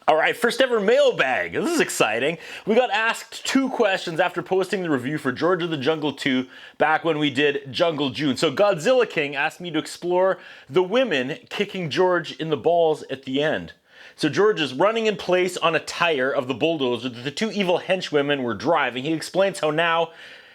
All right, first ever mailbag. This is exciting. We got asked 2 questions after posting the review for George of the Jungle 2 back when we did Jungle June. So Godzilla King asked me to explore the women kicking George in the balls at the end. So George is running in place on a tire of the bulldozer that the 2 evil henchwomen were driving. He explains how now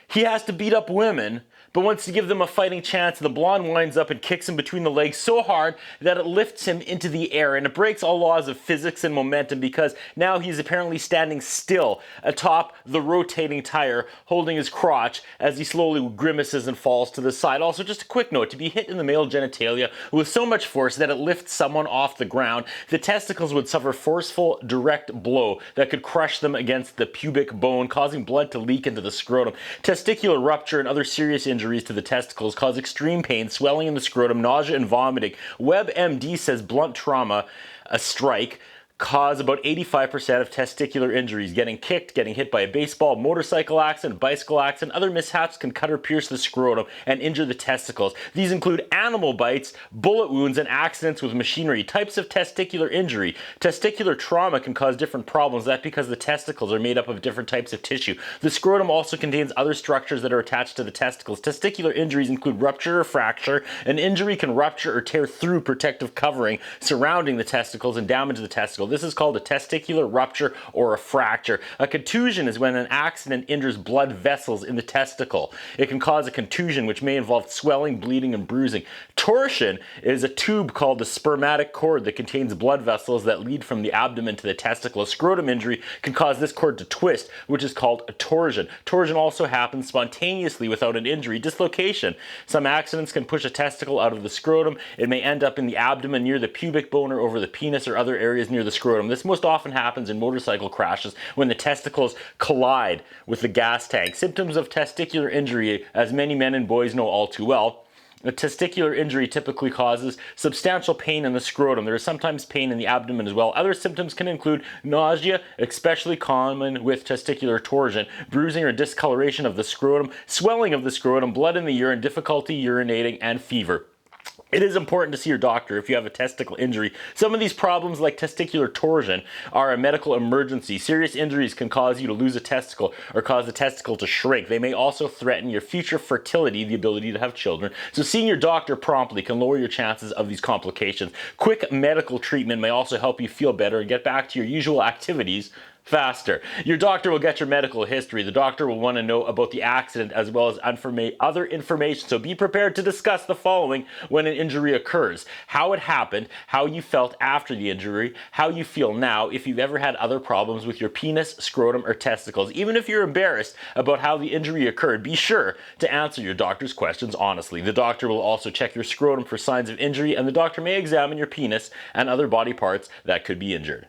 he has to beat up women, but wants to give them a fighting chance. The blonde winds up and kicks him between the legs so hard that it lifts him into the air, and it breaks all laws of physics and momentum because now he's apparently standing still atop the rotating tire, holding his crotch as he slowly grimaces and falls to the side. Also, just a quick note, to be hit in the male genitalia with so much force that it lifts someone off the ground, the testicles would suffer forceful, direct blow that could crush them against the pubic bone, causing blood to leak into the scrotum. Testicular rupture and other serious injuries to the testicles cause extreme pain, swelling in the scrotum, nausea, and vomiting. WebMD says blunt trauma, a strike, cause about 85% of testicular injuries. Getting kicked, getting hit by a baseball, motorcycle accident, bicycle accident, other mishaps can cut or pierce the scrotum and injure the testicles. These include animal bites, bullet wounds, and accidents with machinery. Types of testicular injury. Testicular trauma can cause different problems. That's because the testicles are made up of different types of tissue. The scrotum also contains other structures that are attached to the testicles. Testicular injuries include rupture or fracture. An injury can rupture or tear through protective covering surrounding the testicles and damage the testicle. This is called a testicular rupture or a fracture. A contusion is when an accident injures blood vessels in the testicle. It can cause a contusion, which may involve swelling, bleeding, and bruising. Torsion is a tube called the spermatic cord that contains blood vessels that lead from the abdomen to the testicle. A scrotum injury can cause this cord to twist, which is called a torsion. Torsion also happens spontaneously without an injury. Dislocation. Some accidents can push a testicle out of the scrotum. It may end up in the abdomen near the pubic bone or over the penis or other areas near the scrotum. This most often happens in motorcycle crashes when the testicles collide with the gas tank. Symptoms of testicular injury, as many men and boys know all too well. A testicular injury typically causes substantial pain in the scrotum. There is sometimes pain in the abdomen as well. Other symptoms can include nausea, especially common with testicular torsion, bruising or discoloration of the scrotum, swelling of the scrotum, blood in the urine, difficulty urinating, and fever. It is important to see your doctor if you have a testicle injury. Some of these problems, like testicular torsion, are a medical emergency. Serious injuries can cause you to lose a testicle or cause the testicle to shrink. They may also threaten your future fertility, the ability to have children. So seeing your doctor promptly can lower your chances of these complications. Quick medical treatment may also help you feel better and get back to your usual activities faster. Your doctor will get your medical history. The doctor will want to know about the accident as well as other information. So be prepared to discuss the following when an injury occurs: how it happened, how you felt after the injury, how you feel now, if you've ever had other problems with your penis, scrotum, or testicles. Even if you're embarrassed about how the injury occurred, be sure to answer your doctor's questions honestly. The doctor will also check your scrotum for signs of injury, and the doctor may examine your penis and other body parts that could be injured.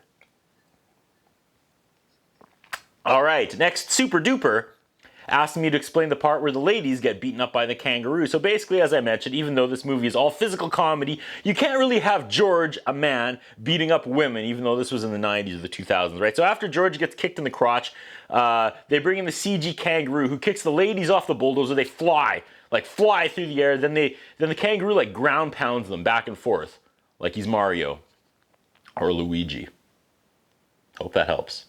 All right, next Super Duper asked me to explain the part where the ladies get beaten up by the kangaroo. So basically, as I mentioned, even though this movie is all physical comedy, you can't really have George, a man, beating up women, even though this was in the 90s or the 2000s, right? So after George gets kicked in the crotch, they bring in the CG kangaroo who kicks the ladies off the bulldozer. They fly through the air. Then the kangaroo ground pounds them back and forth like he's Mario or Luigi. Hope that helps.